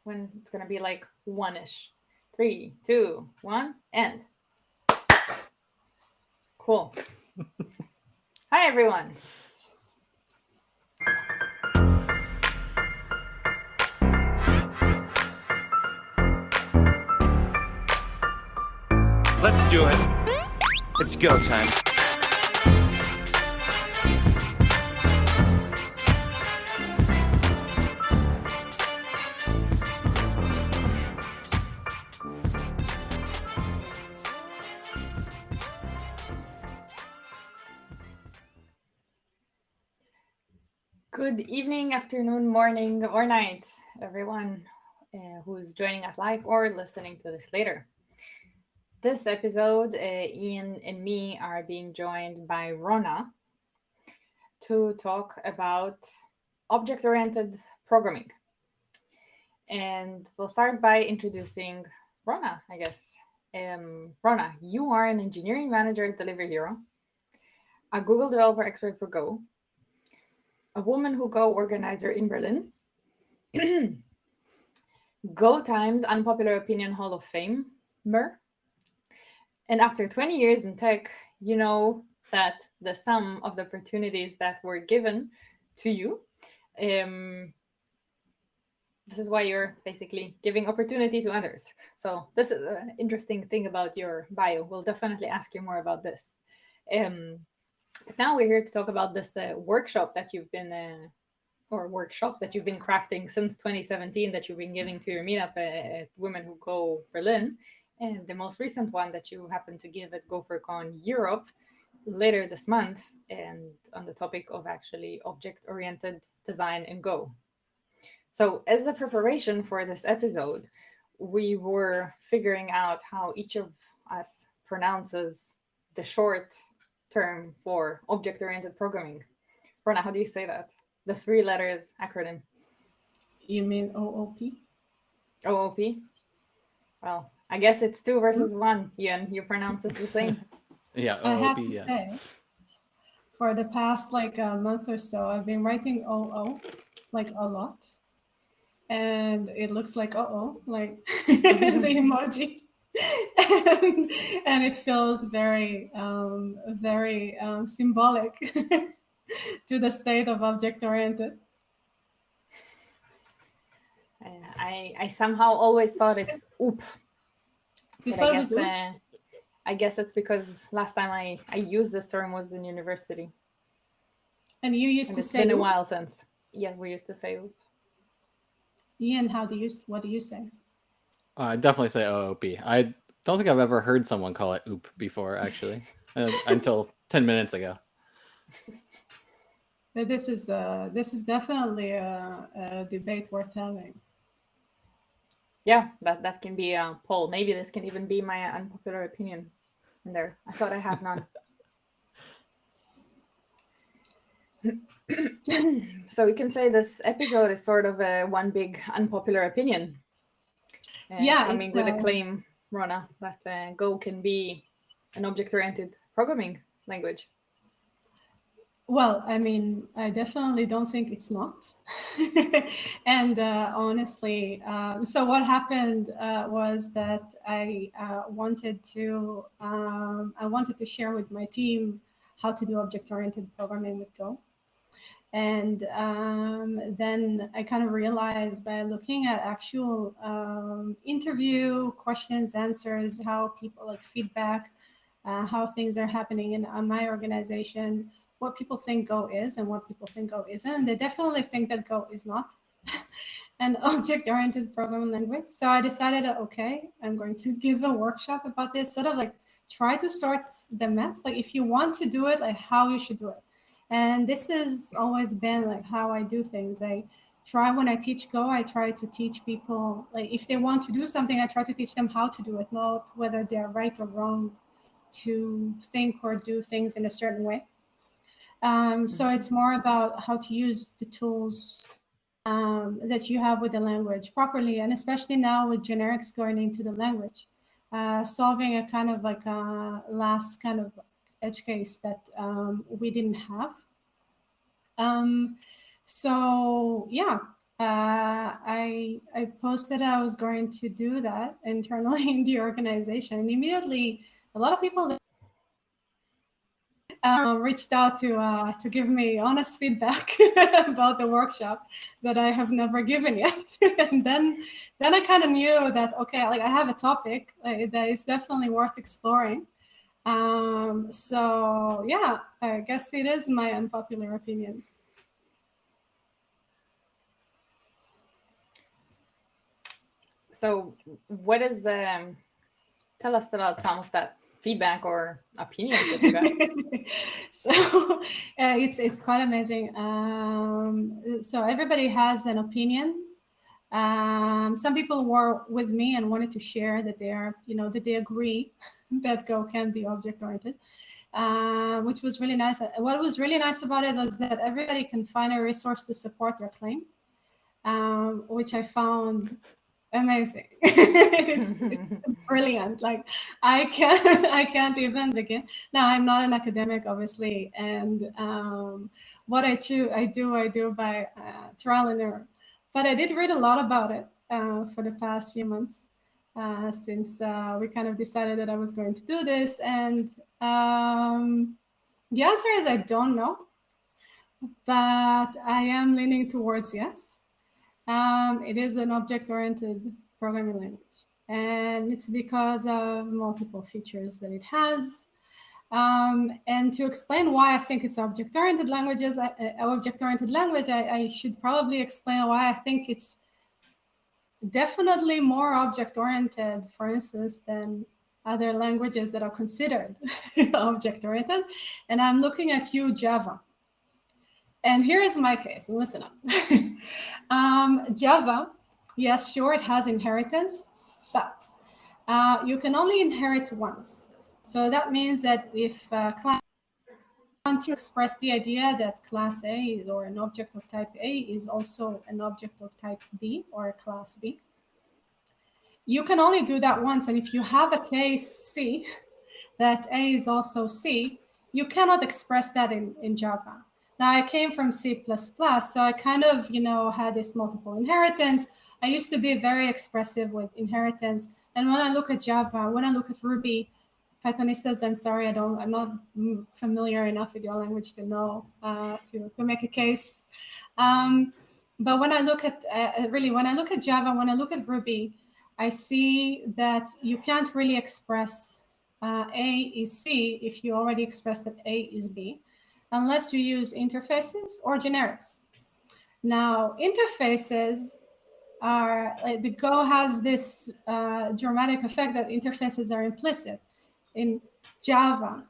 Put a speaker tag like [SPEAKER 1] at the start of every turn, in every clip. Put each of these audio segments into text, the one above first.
[SPEAKER 1] when it's going to be like one-ish. 3, 2, 1, and. Cool. Hi, everyone.
[SPEAKER 2] Let's do it. It's go time.
[SPEAKER 1] Good evening, afternoon, morning, or night, everyone who's joining us live or listening to this later. This episode, Ian and me are being joined by Rona to talk about object-oriented programming. And we'll start by introducing Rona, I guess. Rona, you are an engineering manager at Delivery Hero, a Google developer expert for Go, a Woman Who Go organizer in Berlin, Go Times Unpopular Opinion Hall of Famer, and after 20 years in tech, you know that the sum of the opportunities that were given to you, this is why you're basically giving opportunity to others. So this is an interesting thing about your bio. We'll definitely ask you more about this. But now we're here to talk about this workshop that you've been, or workshops that you've been crafting since 2017 that you've been giving to your meetup at Women Who Go Berlin, and the most recent one that you happen to give at GopherCon Europe later this month, and on the topic of actually object-oriented design in Go. So as a preparation for this episode, we were figuring out how each of us pronounces the short term for object-oriented programming. Rona, how do you say that? The 3 letters acronym.
[SPEAKER 3] You mean OOP?
[SPEAKER 1] OOP? Well, I guess it's 2 versus 1. Ian, you pronounce this the same.
[SPEAKER 4] Yeah, OOP,
[SPEAKER 3] I have to say, for the past a month or so, I've been writing OO a lot. And it looks like like the emoji. and it feels very, very symbolic to the state of object-oriented.
[SPEAKER 1] I somehow always thought it's OOP. But I guess it's because last time I used this term was in university.
[SPEAKER 3] And you used to say
[SPEAKER 1] it's been a while since. Yeah, we used to say OOP.
[SPEAKER 3] Ian, what do you say?
[SPEAKER 4] I definitely say OOP. I don't think I've ever heard someone call it OOP before, actually, until 10 minutes ago.
[SPEAKER 3] But this is definitely a debate worth having.
[SPEAKER 1] Yeah, that can be a poll. Maybe this can even be my unpopular opinion in there. I thought I have none. So we can say this episode is sort of a one big unpopular opinion. Coming with a claim, Rona, that Go can be an object-oriented programming language.
[SPEAKER 3] Well, I mean, I definitely don't think it's not. And honestly, so what happened was that I wanted to share with my team how to do object-oriented programming with Go. And then I kind of realized by looking at actual interview questions, answers, how people feedback, how things are happening in my organization, what people think Go is and what people think Go isn't. And they definitely think that Go is not an object-oriented programming language. So I decided, okay, I'm going to give a workshop about this, sort of try to sort the mess. If you want to do it, how you should do it. And this has always been how I do things. When I teach Go, I try to teach people, if they want to do something, I try to teach them how to do it, not whether they're right or wrong to think or do things in a certain way. So it's more about how to use the tools that you have with the language properly, and especially now with generics going into the language, solving a kind of a last kind of edge case that we didn't have. So yeah, I posted I was going to do that internally in the organization, and immediately a lot of people reached out to give me honest feedback about the workshop that I have never given yet. And then I kind of knew that, okay, like I have a topic that is definitely worth exploring. So yeah, I guess it is my unpopular opinion.
[SPEAKER 1] So what is the, tell us about some of that feedback or opinions that you got.
[SPEAKER 3] So it's quite amazing. So everybody has an opinion. Some people were with me and wanted to share that they are, that they agree that Go can be object oriented, which was really nice. What was really nice about it was that everybody can find a resource to support their claim, which I found amazing. It's brilliant. Like I can't even begin. Now I'm not an academic, obviously, and what I do by trial and error. But I did read a lot about it for the past few months since we kind of decided that I was going to do this. And the answer is I don't know, but I am leaning towards yes. It is an object-oriented programming language, and it's because of multiple features that it has. And to explain why I think it's object-oriented language, I should probably explain why I think it's definitely more object-oriented, for instance, than other languages that are considered object-oriented. And I'm looking at you, Java. And here is my case, and listen up. Java, yes, sure, it has inheritance, but you can only inherit once. So that means that if class want to express the idea that class A or an object of type A is also an object of type B or a class B, you can only do that once. And if you have a case C, that A is also C, you cannot express that in Java. Now, I came from C++, so I kind of, had this multiple inheritance. I used to be very expressive with inheritance. And when I look at Java, when I look at Ruby, Pythonistas, I'm sorry, I'm not familiar enough with your language to know, to make a case. But when I look at, when I look at Java, when I look at Ruby, I see that you can't really express A is C if you already express that A is B, unless you use interfaces or generics. Now, interfaces are, the Go has this dramatic effect that interfaces are implicit. In Java,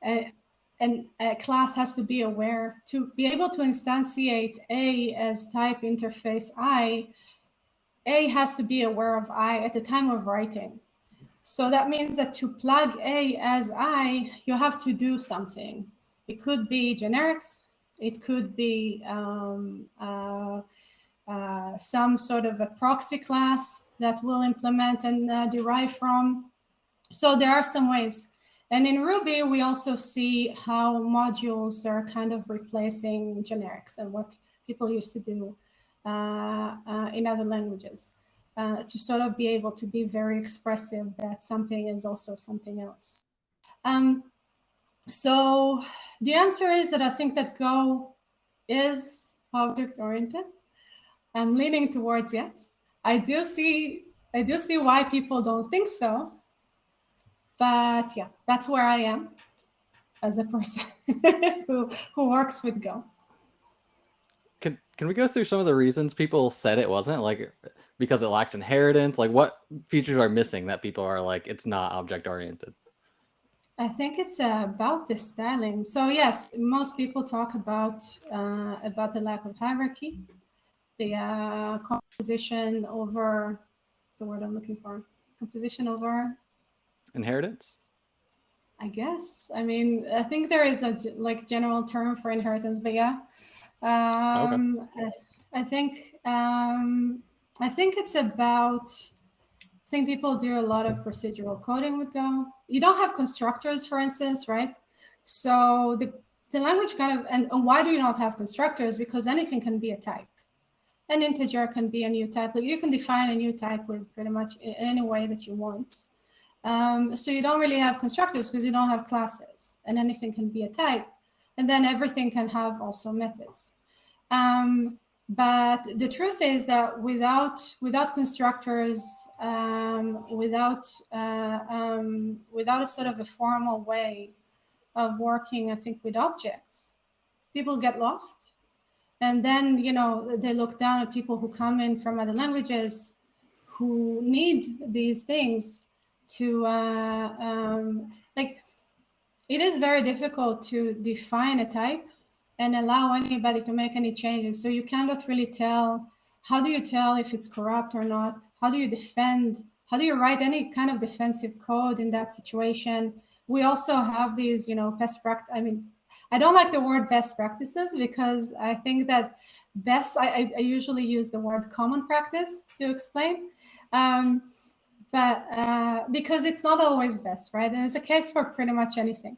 [SPEAKER 3] and a class has to be aware, to be able to instantiate A as type interface I, A has to be aware of I at the time of writing. So that means that to plug A as I, you have to do something. It could be generics. It could be some sort of a proxy class that will implement and derive from. So there are some ways. And in Ruby, we also see how modules are kind of replacing generics and what people used to do in other languages to sort of be able to be very expressive that something is also something else. So the answer is that I think that Go is object-oriented. I'm leaning towards yes. I do see why people don't think so. But yeah, that's where I am as a person who works with Go.
[SPEAKER 4] Can we go through some of the reasons people said it wasn't? Like, because it lacks inheritance? Like, what features are missing that people are like, it's not object-oriented?
[SPEAKER 3] I think it's about the styling. So yes, most people talk about the lack of hierarchy, the composition over, what's the word I'm looking for? Composition over
[SPEAKER 4] Inheritance?
[SPEAKER 3] I guess. I mean, I think there is a general term for inheritance, but yeah.
[SPEAKER 4] Okay.
[SPEAKER 3] I think it's about, I think people do a lot of procedural coding with Go. You don't have constructors, for instance, right? So the language kind of, and why do you not have constructors? Because anything can be a type. An integer can be a new type. You can define a new type with pretty much in any way that you want. So you don't really have constructors because you don't have classes, and anything can be a type. And then everything can have also methods. But the truth is that without constructors, without a sort of a formal way of working, I think, with objects, people get lost. And then, you know, they look down at people who come in from other languages who need these things to, like, it is very difficult to define a type and allow anybody to make any changes. So you cannot really tell, how do you tell if it's corrupt or not? How do you defend? How do you write any kind of defensive code in that situation? We also have these, you know, best practice. I mean, I don't like the word best practices because I think that best, I usually use the word common practice to explain. But because it's not always best, right? There's a case for pretty much anything.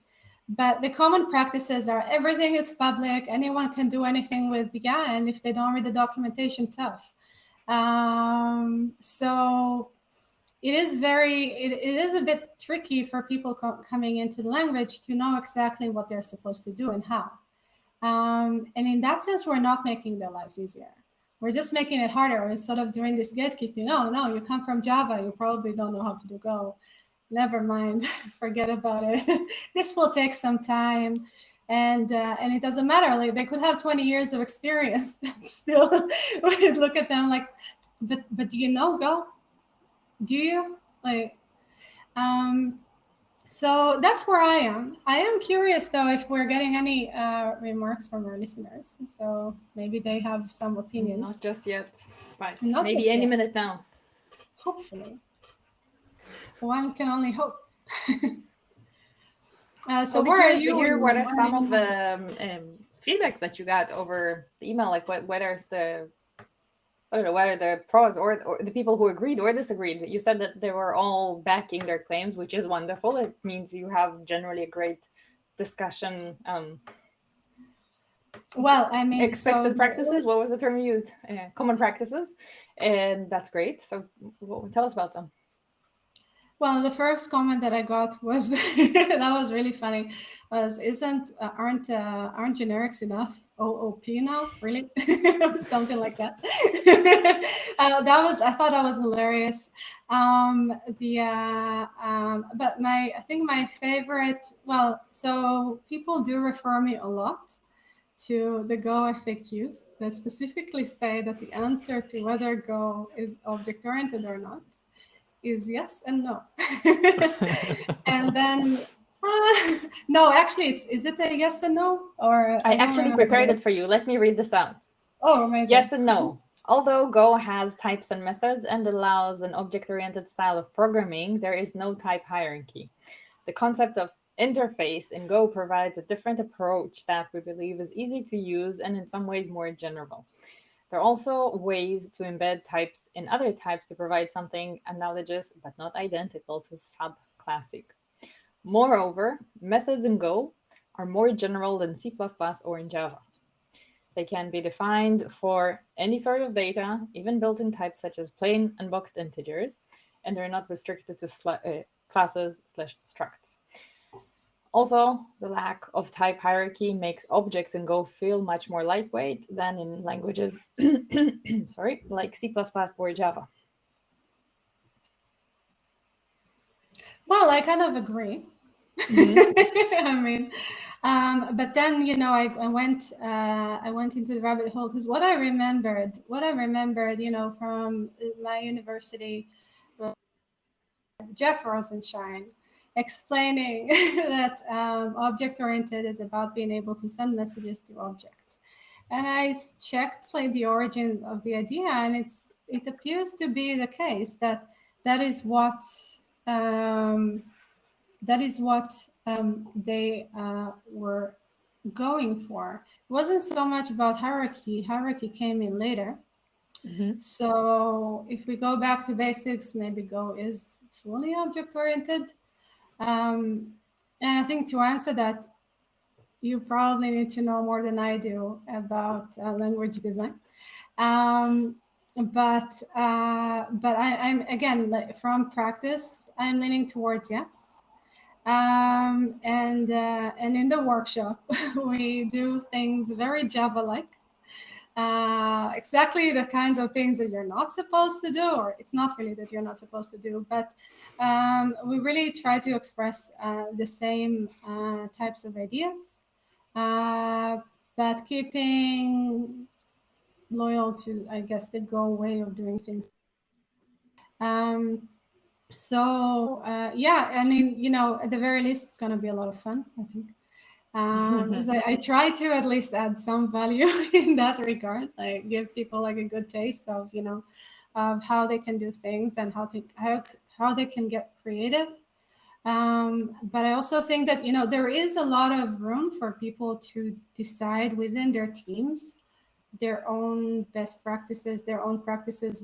[SPEAKER 3] But the common practices are everything is public, anyone can do anything with and if they don't read the documentation, tough. So it is it is a bit tricky for people coming into the language to know exactly what they're supposed to do and how. And in that sense, we're not making their lives easier. We're just making it harder. We're sort of doing this gatekeeping. Oh, no, you come from Java. You probably don't know how to do Go. Never mind. Forget about it. This will take some time. And it doesn't matter. Like, they could have 20 years of experience. Still, we'd look at them like, but do you know Go? Do you? Like, so that's where I am. I am curious, though, if we're getting any remarks from our listeners. So maybe they have some opinions.
[SPEAKER 1] Not just yet, but
[SPEAKER 3] Not
[SPEAKER 1] maybe
[SPEAKER 3] just
[SPEAKER 1] any
[SPEAKER 3] yet.
[SPEAKER 1] minute now.
[SPEAKER 3] Hopefully. One can only hope. So
[SPEAKER 1] I'll be
[SPEAKER 3] where are
[SPEAKER 1] curious to
[SPEAKER 3] you?
[SPEAKER 1] hear what are some of the feedbacks that you got over the email? Like, what are the, I don't know, what are the pros or the people who agreed or disagreed? You said that they were all backing their claims, which is wonderful. It means you have generally a great discussion.
[SPEAKER 3] Well, I mean,
[SPEAKER 1] Expected practices. What was the term you used? Common practices, and that's great. So, tell us about them.
[SPEAKER 3] Well, the first comment that I got was that was really funny. Was aren't generics enough? OOP now, really? Something like that. I thought that was hilarious. But I think my favorite. Well, so people do refer me a lot to the Go FAQs that specifically say that the answer to whether Go is object oriented or not is yes and no. And then no, actually, is it a yes and no? Or
[SPEAKER 1] I actually prepared it for you. Let me read this out.
[SPEAKER 3] Oh, amazing.
[SPEAKER 1] Yes and no. Although Go has types and methods and allows an object-oriented style of programming, there is no type hierarchy. The concept of interface in Go provides a different approach that we believe is easy to use and in some ways more general. There are also ways to embed types in other types to provide something analogous but not identical to subclassic. Moreover, methods in Go are more general than C++ or in Java. They can be defined for any sort of data, even built-in types such as plain unboxed integers, and they're not restricted to classes/structs. Also, the lack of type hierarchy makes objects in Go feel much more lightweight than in languages like C++ or Java.
[SPEAKER 3] Well, I kind of agree. Mm-hmm. I mean, but then, you know, I went into the rabbit hole because what I remembered, you know, from my university, Jeff Rosenshine, explaining that object-oriented is about being able to send messages to objects. And I played the origin of the idea, and it appears to be the case that is what they were going for. It wasn't so much about hierarchy. Hierarchy came in later. Mm-hmm. So if we go back to basics, maybe Go is fully object-oriented. And I think to answer that, you probably need to know more than I do about language design. But I'm again, like, from practice, I'm leaning towards yes. And in the workshop, we do things very Java-like. Exactly the kinds of things that you're not supposed to do, or it's not really that you're not supposed to do, but we really try to express the same types of ideas, but keeping loyal to, I guess, the Go way of doing things. Yeah, I mean, you know, at the very least, it's going to be a lot of fun, I think. So I try to at least add some value in that regard. Like, give people like a good taste of, you know, of how they can do things and how they can get creative. But I also think that, you know, there is a lot of room for people to decide within their teams their own best practices, their own practices,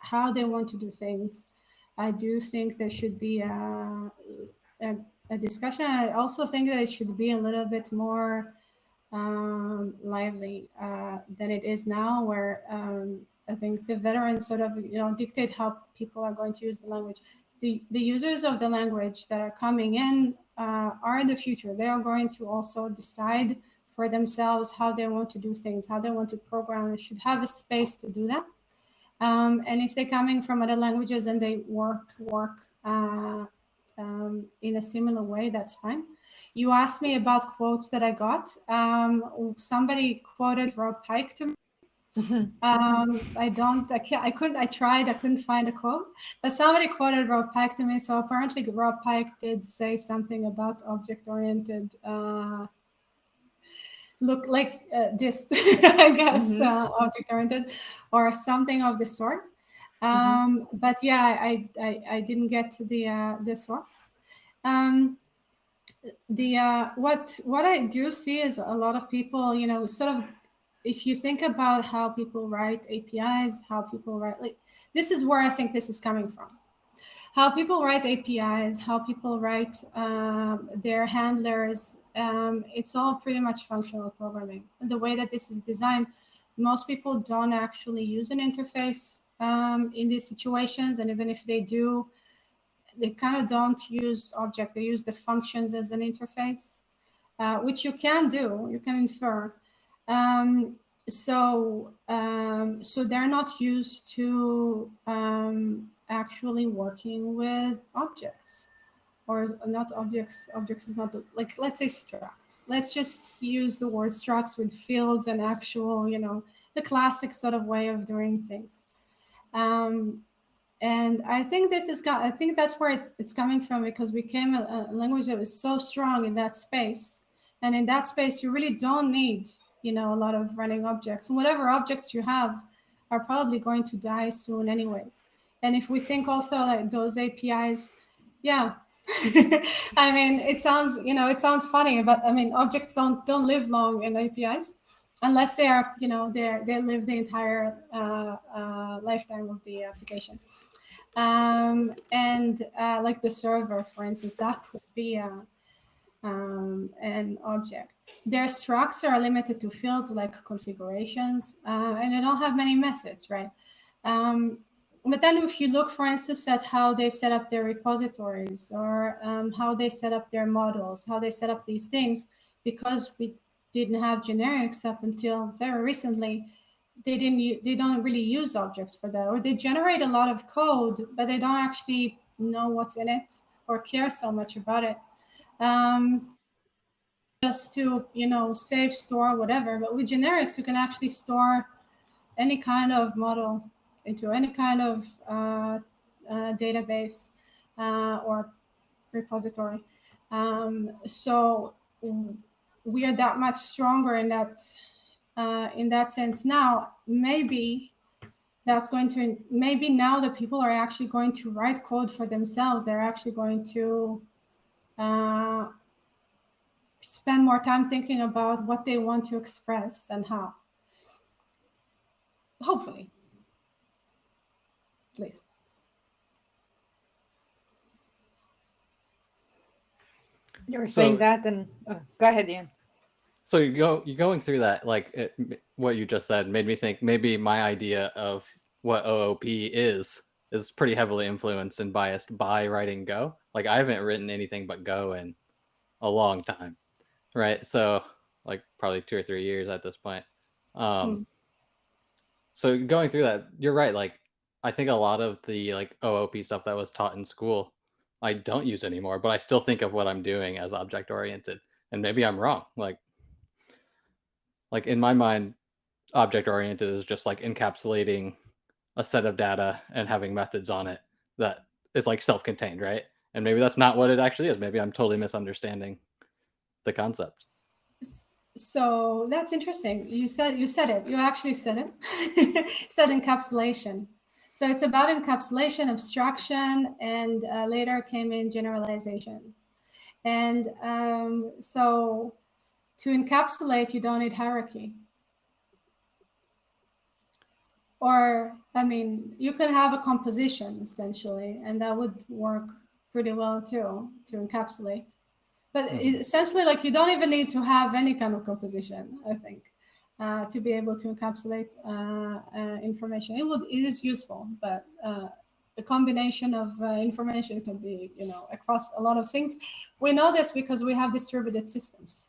[SPEAKER 3] how they want to do things. I do think there should be a discussion. I also think that it should be a little bit more lively than it is now, where I think the veterans sort of, you know, dictate how people are going to use the language. The users of the language that are coming in are the future. They are going to also decide for themselves how they want to do things, how they want to program. They should have a space to do that. And if they're coming from other languages and they work in a similar way, that's fine. You asked me about quotes that I got. Somebody quoted Rob Pike to me. I couldn't find a quote, but somebody quoted Rob Pike to me. So apparently Rob Pike did say something about object-oriented, look like this, I guess, object-oriented or something of the sort. But yeah, I didn't get to the source. What I do see is a lot of people, you know, sort of, if you think about how people write APIs, how people write, like, this is where I think this is coming from. How people write APIs, how people write their handlers, it's all pretty much functional programming. And the way that this is designed, most people don't actually use an interface in these situations. And even if they do, they kind of don't use object. They use the functions as an interface, which you can do, you can infer. So they're not used to actually working with objects, or not objects. Objects is not like, let's say structs. Let's just use the word structs with fields and actual, you know, the classic sort of way of doing things. And I think I think that's where it's coming from, because we became a language that was so strong in that space. And in that space, you really don't need, you know, a lot of running objects. And whatever objects you have are probably going to die soon anyways. And if we think also like those APIs, yeah, I mean, it sounds funny, but I mean, objects don't live long in APIs, unless they are, you know, they live the entire lifetime of the application. And like the server, for instance, that could be an object. Their structs are limited to fields like configurations, and they don't have many methods, right? But then if you look, for instance, at how they set up their repositories, or how they set up their models, how they set up these things, because we didn't have generics up until very recently, they don't really use objects for that, or they generate a lot of code, but they don't actually know what's in it or care so much about it. Just to, you know, save, store, whatever. But with generics, you can actually store any kind of model into any kind of database or repository. So we are that much stronger in that sense now. Maybe now that people are actually going to write code for themselves, they're actually going to spend more time thinking about what they want to express and how. Hopefully, at least.
[SPEAKER 1] You were saying that, and go ahead, Ian.
[SPEAKER 4] So you're going through that, like what you just said made me think maybe my idea of what OOP is pretty heavily influenced and biased by writing Go. Like I haven't written anything but Go in a long time, right? So like probably 2 or 3 years at this point. So going through that, you're right. Like I think a lot of the like OOP stuff that was taught in school, I don't use anymore, but I still think of what I'm doing as object oriented, and maybe I'm wrong. Like in my mind, object oriented is just like encapsulating a set of data and having methods on it that is like self-contained, right? And maybe that's not what it actually is. Maybe I'm totally misunderstanding the concept.
[SPEAKER 3] So that's interesting. You said it. You actually said it. Said encapsulation. So it's about encapsulation, abstraction, and later came in generalizations. And so to encapsulate, you don't need hierarchy. Or, I mean, you can have a composition essentially, and that would work pretty well too, to encapsulate. But essentially, like you don't even need to have any kind of composition, I think, to be able to encapsulate information. It is useful, but a combination of information can be, across a lot of things. We know this because we have distributed systems.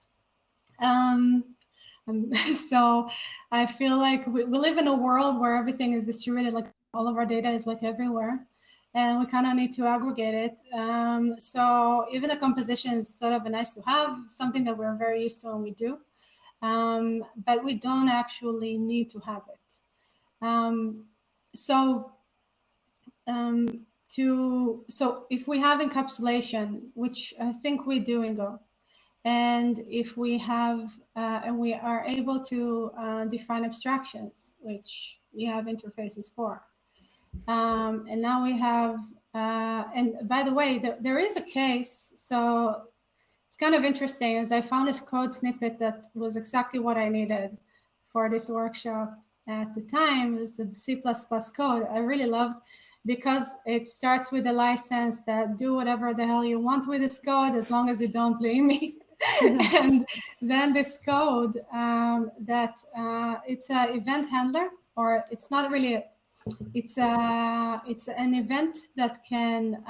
[SPEAKER 3] So I feel like we live in a world where everything is distributed, like all of our data is like everywhere, and we kind of need to aggregate it. So even the composition is sort of a nice to have, something that we're very used to and we do, but we don't actually need to have it. So if we have encapsulation, which I think we do in Go, and if we have, and we are able to define abstractions, which we have interfaces for. And now we have, and by the way, there is a case, so it's kind of interesting, as I found this code snippet that was exactly what I needed for this workshop at the time. It was a C++ code I really loved, because it starts with a license that do whatever the hell you want with this code, as long as you don't blame me. And then this code that it's an event handler, or it's not really it's an event that can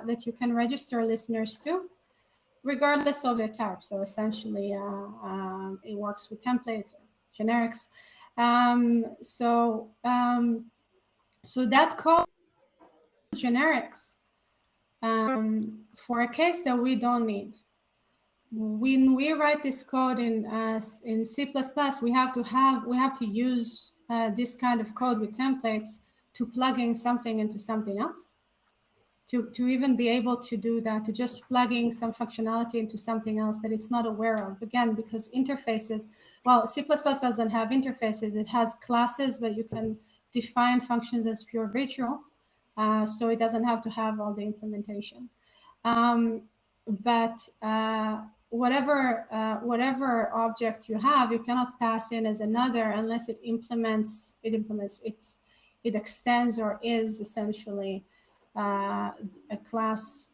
[SPEAKER 3] that you can register listeners to, regardless of their type. So essentially, it works with templates or generics. So that code generics for a case that we don't need. When we write this code in C++, we have to use this kind of code with templates to plug in something into something else. To even be able to do that, to just plugging some functionality into something else that it's not aware of. Again, because interfaces, well, C++ doesn't have interfaces. It has classes, but you can define functions as pure virtual. So it doesn't have to have all the implementation. But whatever object you have, you cannot pass in as another unless it extends or is essentially a class.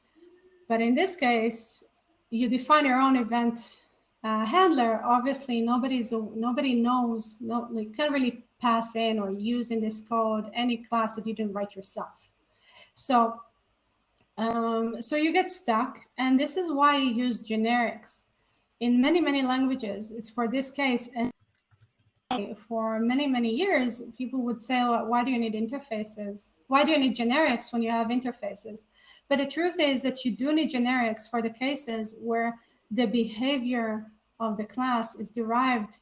[SPEAKER 3] But in this case, you define your own event handler. Obviously, nobody knows. You can't really pass in or use in this code any class that you didn't write yourself. So you get stuck, and this is why you use generics in many languages. It's for this case, and for many years, people would say, well, why do you need interfaces? Why do you need generics when you have interfaces? But the truth is that you do need generics for the cases where the behavior of the class is derived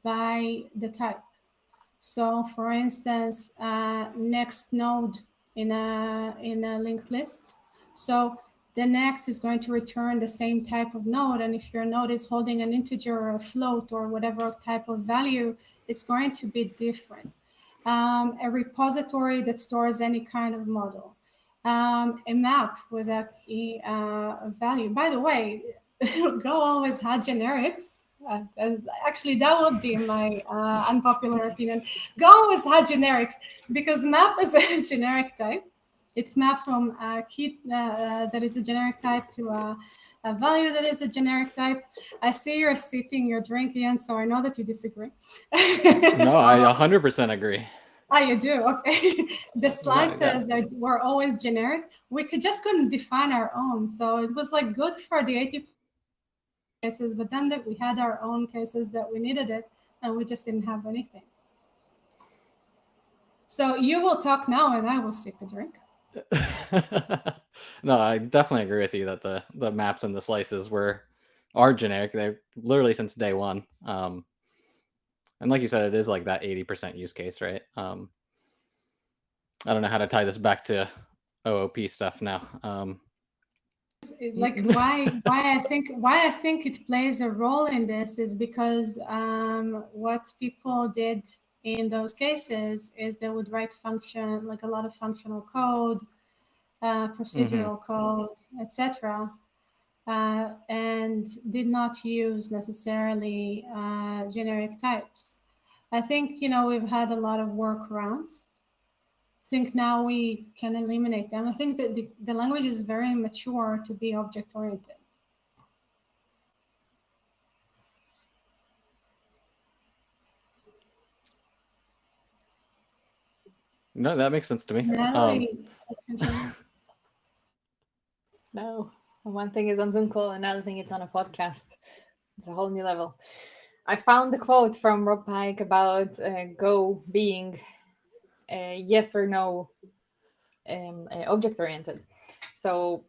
[SPEAKER 3] by the type. So, for instance, next node in a linked list. So the next is going to return the same type of node. And if your node is holding an integer or a float or whatever type of value, it's going to be different. A repository that stores any kind of model. A map with a key value. By the way, Go always had generics. Actually, that would be my unpopular opinion. Go always had generics because map is a generic type. It maps from a key that is a generic type to a value that is a generic type. I see you're sipping your drink, Ian, so I know that you disagree.
[SPEAKER 4] No, I 100% agree.
[SPEAKER 3] Oh, you do? Okay. The slices that were always generic, we couldn't define our own. So it was like good for the 80 cases, but then that we had our own cases that we needed it, and we just didn't have anything. So you will talk now, and I will sip a drink.
[SPEAKER 4] No, I definitely agree with you that the maps and the slices are generic. They've literally since day one. And like you said, it is like that 80% use case, right? I don't know how to tie this back to OOP stuff now.
[SPEAKER 3] Like why I think it plays a role in this is because what people did in those cases is they would write function, like a lot of functional code, procedural code, etc. And did not use necessarily generic types. I think, we've had a lot of workarounds. I think now we can eliminate them. I think that the language is very mature to be object-oriented.
[SPEAKER 4] No, that makes sense to me.
[SPEAKER 1] No. One thing is on Zoom call, another thing it's on a podcast. It's a whole new level. I found the quote from Rob Pike about Go being yes or no object-oriented. So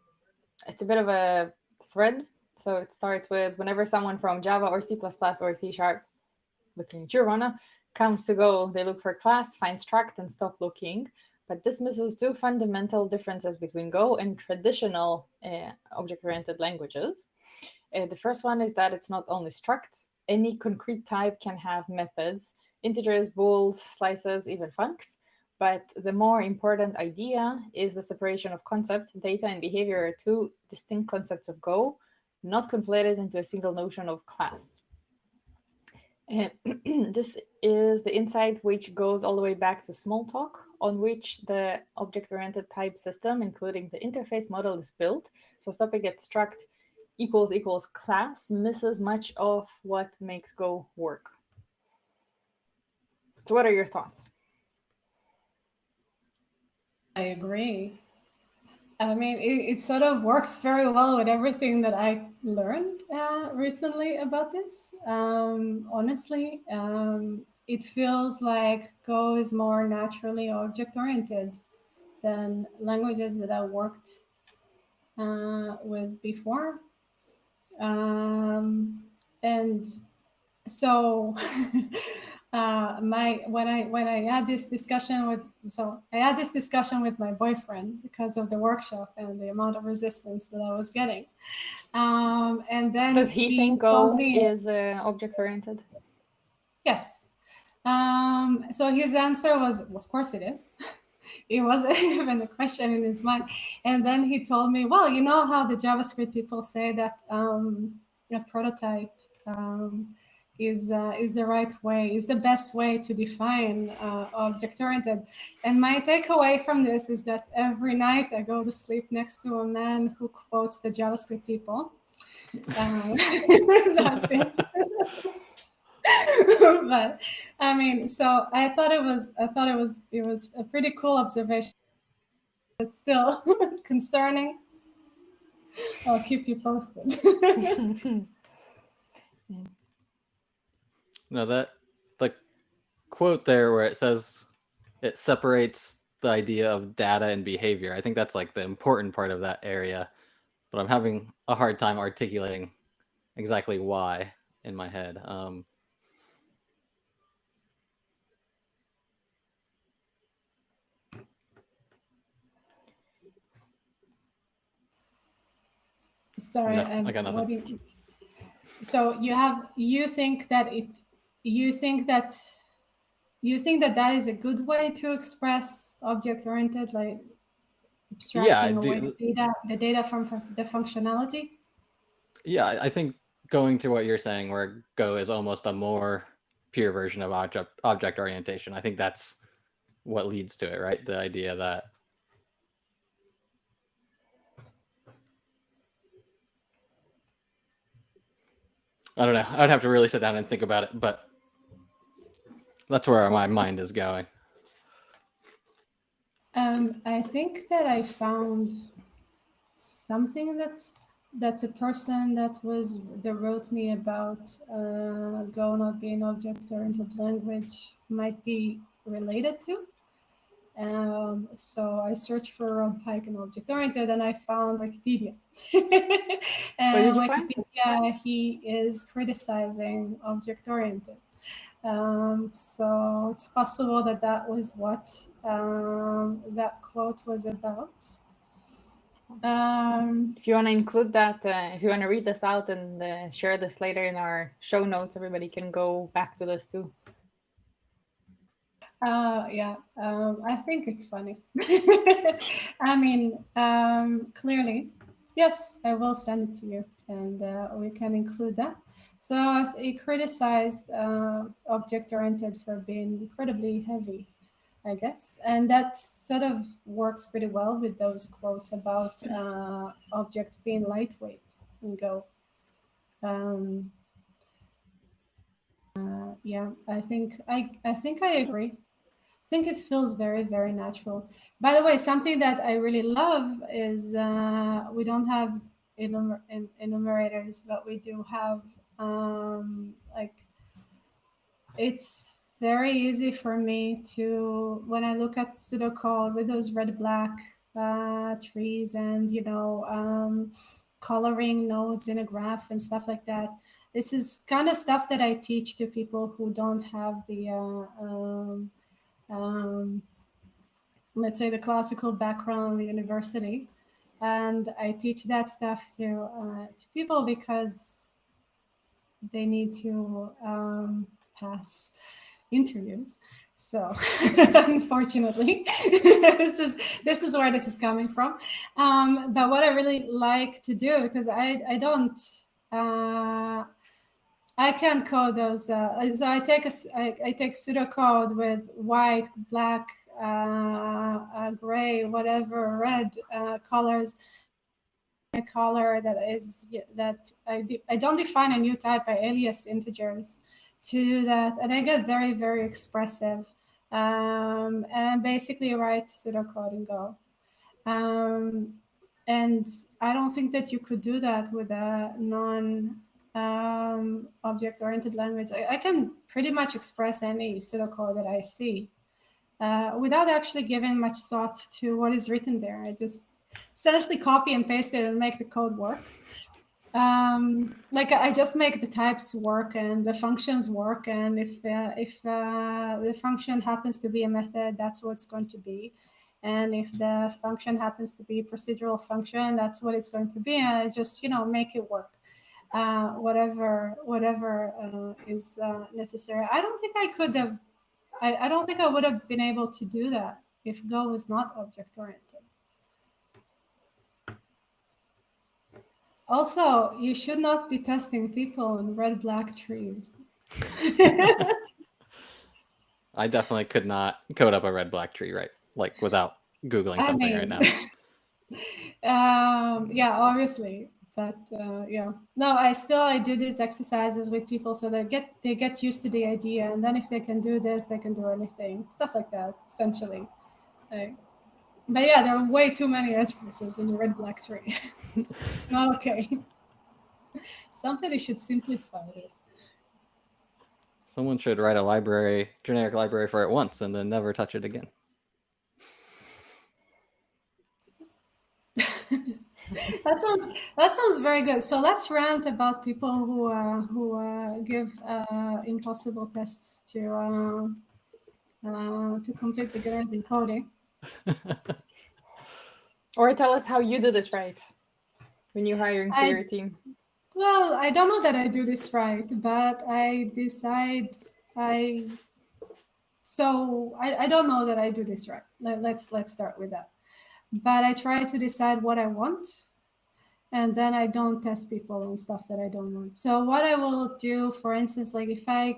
[SPEAKER 1] it's a bit of a thread. So it starts with whenever someone from Java or C++ or C#, looking at you, Rona, comes to Go, they look for class, find struct, and stop looking. But this misses two fundamental differences between Go and traditional object-oriented languages. The first one is that it's not only structs. Any concrete type can have methods, integers, bools, slices, even funcs. But the more important idea is the separation of concept. Data and behavior are two distinct concepts of Go, not conflated into a single notion of class. This is the insight which goes all the way back to Smalltalk, on which the object-oriented type system, including the interface model, is built. So stopping at struct equals class misses much of what makes Go work. So what are your thoughts?
[SPEAKER 3] I agree. I mean, it sort of works very well with everything that I learned recently about this. Honestly, it feels like Go is more naturally object-oriented than languages that I worked with before. And so when I had this discussion with my boyfriend because of the workshop and the amount of resistance that I was getting, and then
[SPEAKER 1] does he think Go is object-oriented?
[SPEAKER 3] Yes. So his answer was, of course it is. It wasn't even a question in his mind. And then he told me, well, you know how the JavaScript people say that a prototype is the right way, is the best way to define object-oriented. And my takeaway from this is that every night I go to sleep next to a man who quotes the JavaScript people. That's it. But I mean, so I thought it was a pretty cool observation. It's still concerning. I'll keep you posted.
[SPEAKER 4] No, the quote there where it says it separates the idea of data and behavior. I think that's like the important part of that area, but I'm having a hard time articulating exactly why in my head.
[SPEAKER 3] Sorry,
[SPEAKER 4] no, I got nothing.
[SPEAKER 3] So you think that that is a good way to express object-oriented, like abstracting away the data from the functionality?
[SPEAKER 4] Yeah, I think going to what you're saying, where Go is almost a more pure version of object orientation. I think that's what leads to it, right? The idea that I don't know. I'd have to really sit down and think about it, but that's where my mind is going.
[SPEAKER 3] I think that I found something that the person that wrote me about Go not being object-oriented language might be related to. So I searched for Rob Pike and object-oriented, and I found Wikipedia. And
[SPEAKER 1] did you find?
[SPEAKER 3] Wikipedia, he is criticizing object-oriented. So it's possible that was what that quote was about.
[SPEAKER 1] If you want to include that, if you want to read this out and share this later in our show notes, everybody can go back to this too.
[SPEAKER 3] Yeah, I think it's funny. I mean, clearly, yes, I will send it to you, and we can include that. So he criticized object-oriented for being incredibly heavy, I guess, and that sort of works pretty well with those quotes about objects being lightweight in Go. Yeah, I think I agree. I think it feels very, very natural. By the way, something that I really love is we don't have enumerators, but we do have it's very easy for me to, when I look at pseudocode with those red-black trees and, coloring nodes in a graph and stuff like that. This is kind of stuff that I teach to people who don't have the let's say the classical background in the university, and I teach that stuff to people because they need to pass interviews. So unfortunately, this is where this is coming from. But what I really like to do, because I don't. I can't code those. So I take pseudocode with white, black, gray, whatever, red colors. A color that I don't define a new type. I alias integers to do that, and I get very, very expressive. And I basically write pseudocode in Go. And I don't think that you could do that with a object-oriented language. I can pretty much express any pseudocode that I see without actually giving much thought to what is written there. I just essentially copy and paste it and make the code work. I just make the types work and the functions work, and if the function happens to be a method, that's what it's going to be. And if the function happens to be a procedural function, that's what it's going to be. And I just make it work. Whatever is necessary. I don't think I could have. I don't think I would have been able to do that if Go was not object-oriented. Also, you should not be testing people in red-black trees.
[SPEAKER 4] I definitely could not code up a red-black tree, right? Like without Googling something right now.
[SPEAKER 3] Yeah, obviously. But yeah, no, I do these exercises with people so they get used to the idea, and then if they can do this, they can do anything, stuff like that, essentially. But yeah, there are way too many edge cases in the red-black tree. It's not okay. Somebody should simplify this.
[SPEAKER 4] Someone should write a generic library for it once, and then never touch it again.
[SPEAKER 3] That sounds very good. So let's rant about people who give impossible tests to complete beginners in coding.
[SPEAKER 1] Or tell us how you do this right when you're hiring for your team.
[SPEAKER 3] Well, I don't know that I do this right, but I don't know that I do this right. Let's start with that. But I try to decide what I want, and then I don't test people on stuff that I don't want. So what I will do, for instance, like if I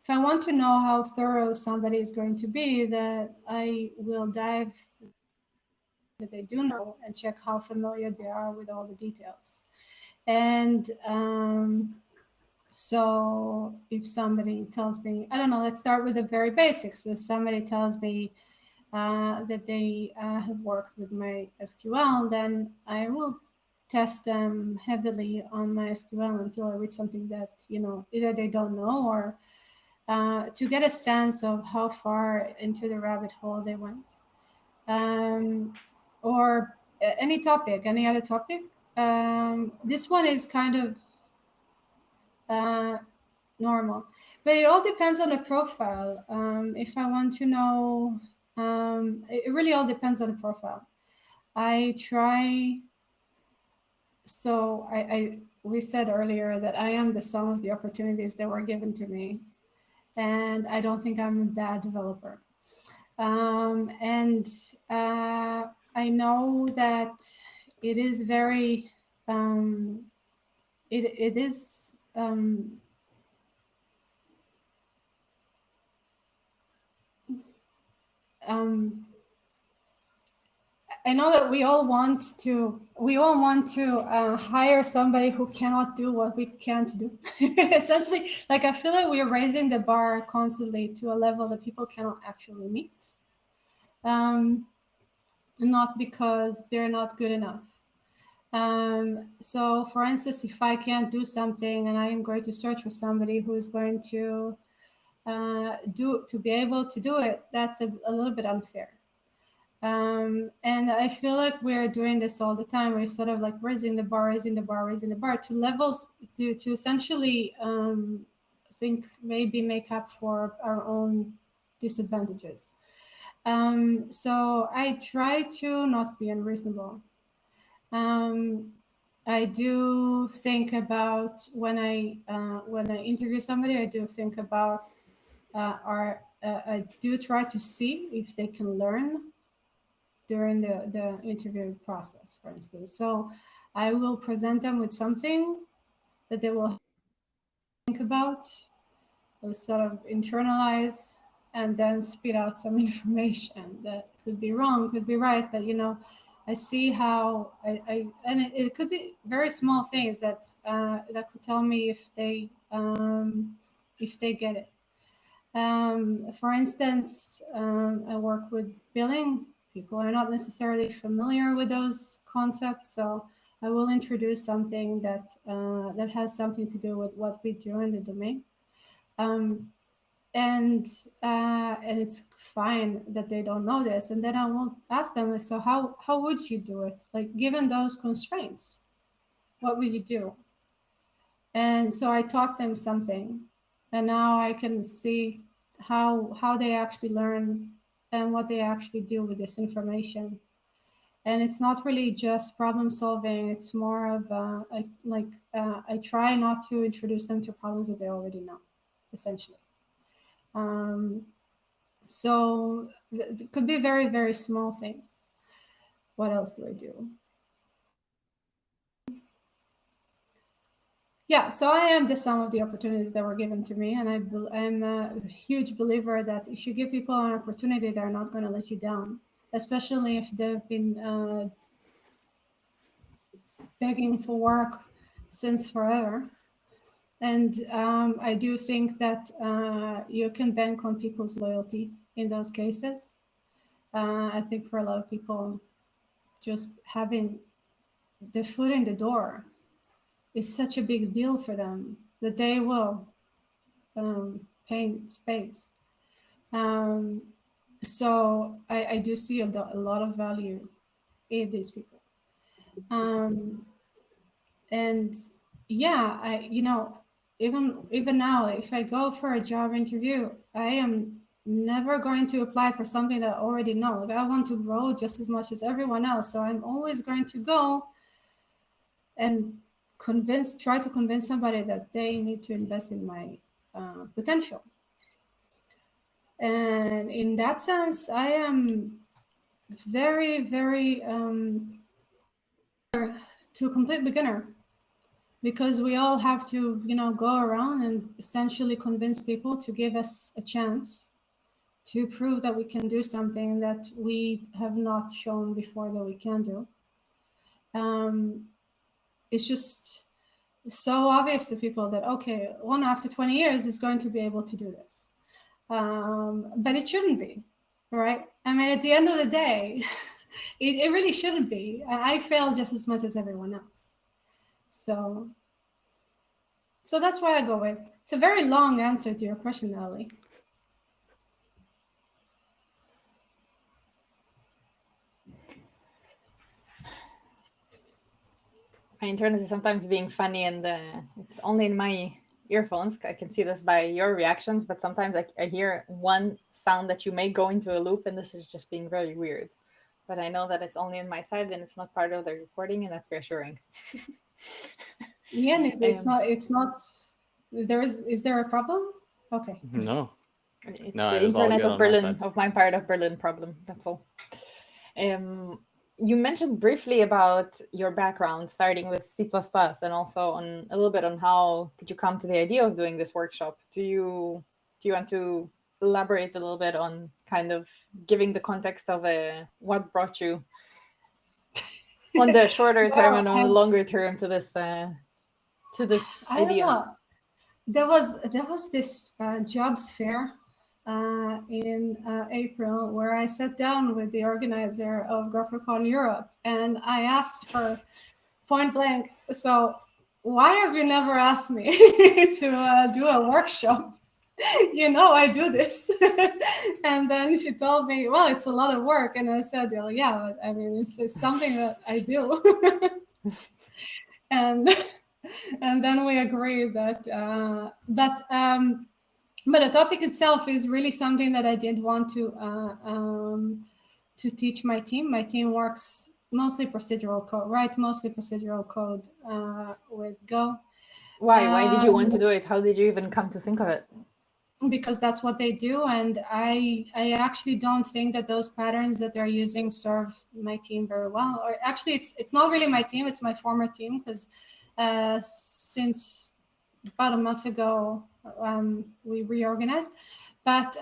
[SPEAKER 3] want to know how thorough somebody is going to be, that I will dive that they do know and check how familiar they are with all the details. And So if somebody tells me, I don't know, let's start with the very basics. If somebody tells me that they have worked with my SQL, then I will test them heavily on my SQL until I reach something that, either they don't know, or to get a sense of how far into the rabbit hole they went. Or any other topic. This one is kind of normal, but it all depends on the profile. If I want to know, it really all depends on the profile. We said earlier that I am the sum of the opportunities that were given to me, and I don't think I'm a bad developer. I know that it is very, it is, I know that we all want to hire somebody who cannot do what we can't do. Essentially, like, I feel like we are raising the bar constantly to a level that people cannot actually meet. Not because they're not good enough. So for instance, if I can't do something and I am going to search for somebody who is going to be able to do it, that's a little bit unfair. And I feel like we're doing this all the time. We're sort of like raising the bar to levels to essentially think maybe make up for our own disadvantages. So I try to not be unreasonable. I do think about when I interview somebody, I do think about I do try to see if they can learn during the interview process, for instance. So I will present them with something that they will think about, will sort of internalize, and then spit out some information that could be wrong, could be right, but I see how it could be very small things that could tell me if they get it. For instance, I work with billing. People are not necessarily familiar with those concepts, so I will introduce something that has something to do with what we do in the domain. And it's fine that they don't know this, and then I will ask them, so how would you do it? Like, given those constraints, what would you do? And so I taught them something, and now I can see how they actually learn and what they actually do with this information. And it's not really just problem solving. It's more of I try not to introduce them to problems that they already know, essentially. So it could be very, very small things. What else do I do? Yeah, so I am the sum of the opportunities that were given to me, and I'm a huge believer that if you give people an opportunity, they're not going to let you down, especially if they've been begging for work since forever. And I do think that you can bank on people's loyalty in those cases. I think for a lot of people, just having the foot in the door is such a big deal for them that they will pay in spades. So I do see a lot of value in these people. And yeah, even now, if I go for a job interview, I am never going to apply for something that I already know. Like, I want to grow just as much as everyone else. So I'm always going to go and try to convince somebody that they need to invest in my potential. And in that sense, I am very, very to a complete beginner, because we all have to, go around and essentially convince people to give us a chance to prove that we can do something that we have not shown before that we can do. It's just, so obvious to people that, okay, one after 20 years is going to be able to do this. But it shouldn't be, right? I mean, at the end of the day, it really shouldn't be. I fail just as much as everyone else. So that's why I go with. It's a very long answer to your question, Natalie.
[SPEAKER 1] My internet is sometimes being funny, and it's only in my earphones. I can see this by your reactions, but sometimes I hear one sound that you may go into a loop, and this is just being very weird. But I know that it's only in my side, and it's not part of the recording, and that's reassuring.
[SPEAKER 3] Ian, it's not. Is there a problem? Okay.
[SPEAKER 4] No.
[SPEAKER 1] It's
[SPEAKER 4] No,
[SPEAKER 1] the
[SPEAKER 4] it was all
[SPEAKER 1] internet
[SPEAKER 4] good
[SPEAKER 1] of
[SPEAKER 4] on my
[SPEAKER 1] Berlin,
[SPEAKER 4] side.
[SPEAKER 1] of my part of Berlin problem. That's all. You mentioned briefly about your background, starting with C++, and also on a little bit on how did you come to the idea of doing this workshop. Do you want to elaborate a little bit on kind of giving the context of what brought you on the shorter term and on the longer term to this
[SPEAKER 3] I
[SPEAKER 1] idea?
[SPEAKER 3] don't know. There was this jobs fair in April where I sat down with the organizer of GopherCon Europe, and I asked her point blank, so why have you never asked me to do a workshop? You know, I do this. And then she told me, well, it's a lot of work. And I said, well, yeah, I mean, it's something that I do. and then we agreed that but the topic itself is really something that I did want to teach my team. My team works mostly procedural code, right? Mostly procedural code with Go.
[SPEAKER 1] Why did you want to do it? How did you even come to think of it?
[SPEAKER 3] Because that's what they do, and I actually don't think that those patterns that they're using serve my team very well. Or actually, it's not really my team; it's my former team, because since about a month ago we reorganized, but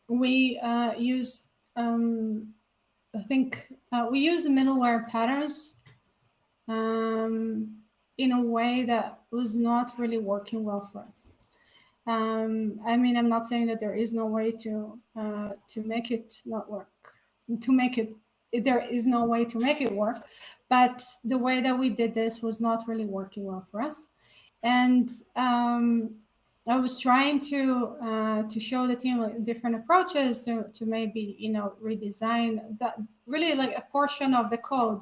[SPEAKER 3] we use I think we use the middleware patterns in a way that was not really working well for us. I mean, I'm not saying that there is no way to make it not work, there is no way to make it work, but the way that we did this was not really working well for us. And I was trying to show the team different approaches to maybe, redesign that, really like a portion of the code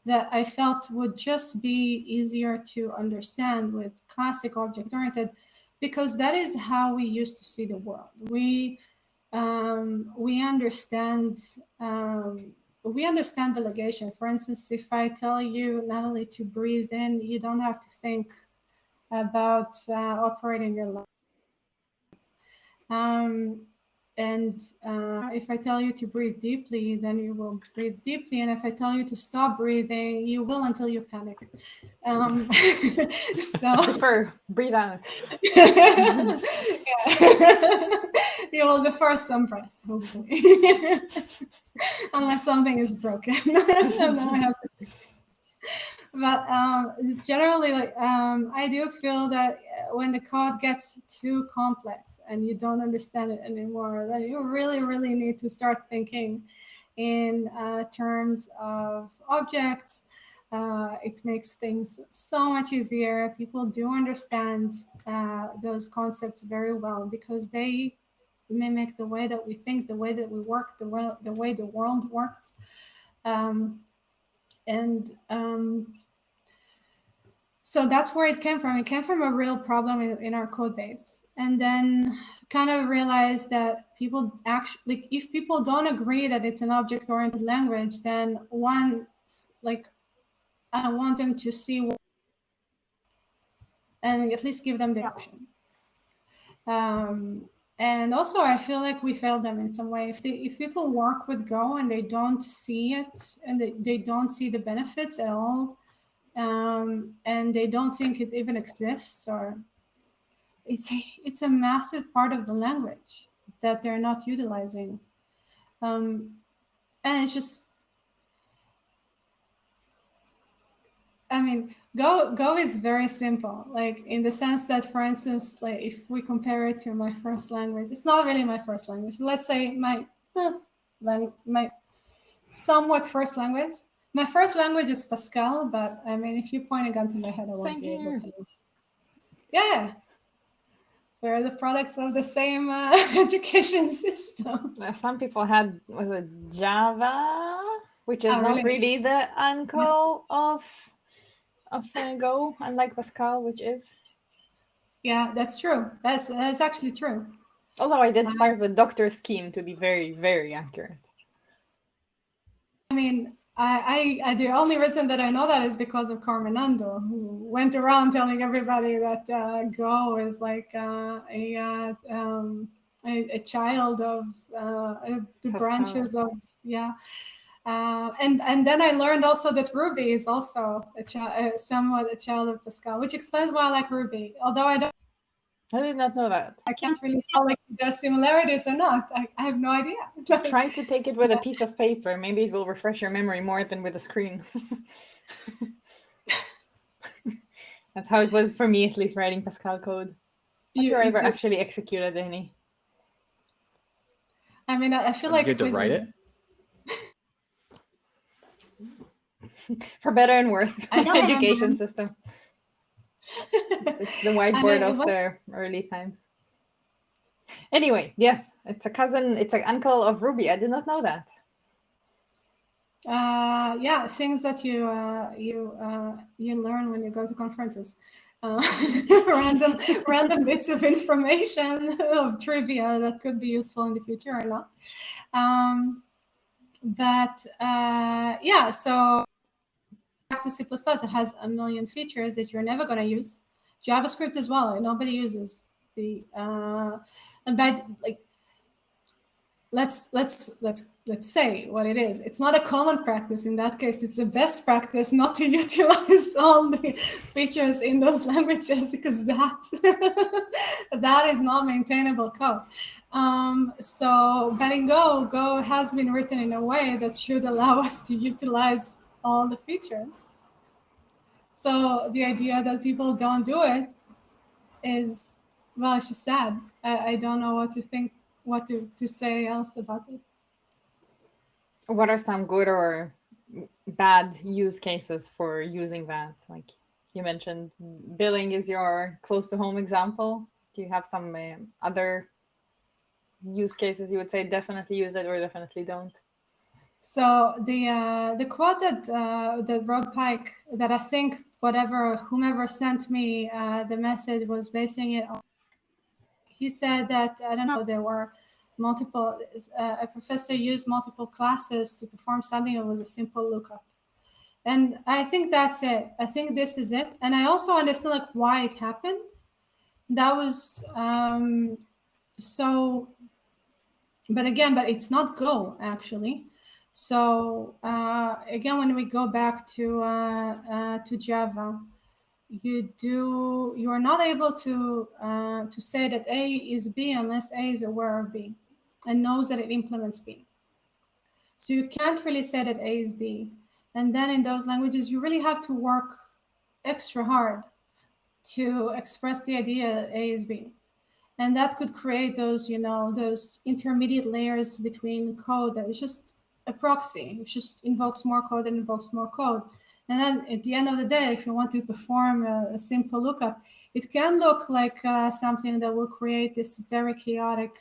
[SPEAKER 3] that I felt would just be easier to understand with classic object-oriented, because that is how we used to see the world. We understand delegation. For instance, if I tell you, Natalie, to breathe in, you don't have to think about operating your lungs. And if I tell you to breathe deeply, then you will breathe deeply. And if I tell you to stop breathing, you will until you panic. So
[SPEAKER 1] Defer, breathe out.
[SPEAKER 3] You will defer some breath, hopefully. Unless something is broken. And then I have to. But generally, I do feel that when the code gets too complex and you don't understand it anymore, then you really, really need to start thinking in terms of objects. It makes things so much easier. People do understand those concepts very well because they mimic the way that we think, the way that we work, the way the world works. So that's where it came from. It came from a real problem in our code base. And then kind of realized that people actually, if people don't agree that it's an object-oriented language, then I want them to see and at least give them the option. And also, I feel like we failed them in some way. If people work with Go and they don't see it and they don't see the benefits at all, and they don't think it even exists, or it's a massive part of the language that they're not utilizing. And it's just, I mean, Go is very simple, like in the sense that, for instance, like if we compare it to my first language, it's not really my first language. Let's say my somewhat first language. My first language is Pascal, but I mean, if you point a gun to my head, I won't be able to. Yeah. We're the products of the same education system.
[SPEAKER 1] Some people had, was it Java, which is not really the uncle of Go, unlike Pascal, which is.
[SPEAKER 3] Yeah, that's true. That's actually true.
[SPEAKER 1] Although I did start with Dr. Scheme to be very, very accurate.
[SPEAKER 3] I mean, I the only reason that I know that is because of Carmenando, who went around telling everybody that Go is like a child of the branches of and then I learned also that Ruby is also somewhat a child of Pascal, which explains why I like Ruby. Although
[SPEAKER 1] I did not know that.
[SPEAKER 3] I can't really tell like there's similarities or not. I have no idea.
[SPEAKER 1] Try to take it with a piece of paper. Maybe it will refresh your memory more than with a screen. That's how it was for me, at least, writing Pascal code. Have you ever actually executed any?
[SPEAKER 3] I mean, I feel like
[SPEAKER 4] you had to write it.
[SPEAKER 1] For better and worse, education system. It's the whiteboard of the early times. Anyway, yes, it's a cousin, it's an uncle of Ruby. I did not know that.
[SPEAKER 3] Yeah, things that you learn when you go to conferences. Random bits of information, of trivia that could be useful in the future or not. Yeah, so back to C++, it has a million features that you're never going to use. JavaScript as well, nobody uses the let's say what it is. It's not a common practice. In that case, it's the best practice not to utilize all the features in those languages, because that is not maintainable code. But in Go has been written in a way that should allow us to utilize all the features. So the idea that people don't do it is, well, it's just sad. I don't know what to think, what to say else about it.
[SPEAKER 1] What are some good or bad use cases for using that? Like you mentioned, billing is your close to home example. Do you have some other use cases you would say definitely use it or definitely don't?
[SPEAKER 3] So the quote that Rob Pike, that I think whomever sent me the message was basing it on, he said that, I don't know, there were multiple, a professor used multiple classes to perform something that was a simple lookup. And I think that's it. I think this is it. And I also understand like why it happened. That was but it's not Go actually. So again, when we go back to Java, you are not able to say that A is B unless A is aware of B and knows that it implements B. So you can't really say that A is B. And then in those languages, you really have to work extra hard to express the idea that A is B. And that could create those, those intermediate layers between code that is just a proxy. It just invokes more code and invokes more code. And then at the end of the day, if you want to perform a simple lookup, it can look like something that will create this very chaotic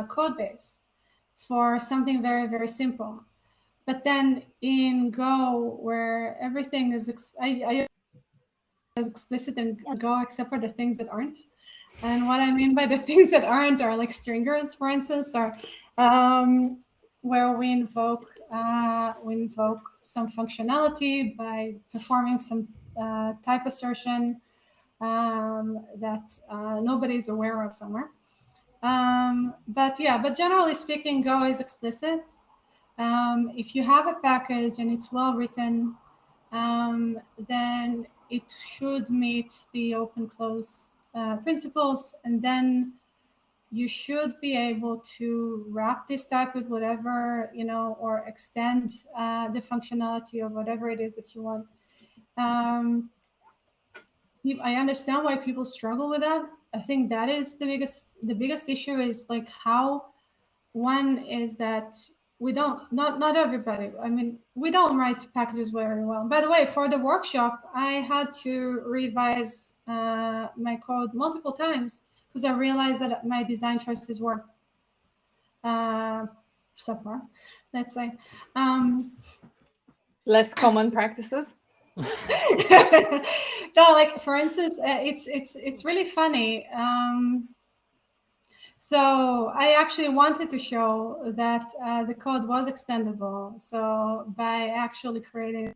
[SPEAKER 3] code base for something very, very simple. But then in Go, where everything is explicit in Go except for the things that aren't. And what I mean by the things that aren't are like stringers, for instance, or where we invoke some functionality by performing some type assertion that nobody's aware of somewhere. But generally speaking, Go is explicit. If you have a package and it's well written, then it should meet the open-close principles, and then you should be able to wrap this type with whatever, or extend the functionality of whatever it is that you want. I understand why people struggle with that. I think that is the biggest issue is like how one is that we don't, not everybody, I mean, we don't write packages very well. By the way, for the workshop, I had to revise my code multiple times because I realized that my design choices were subpar, let's say.
[SPEAKER 1] Less common practices.
[SPEAKER 3] No, like for instance, it's really funny. So I actually wanted to show that the code was extendable. So by actually creating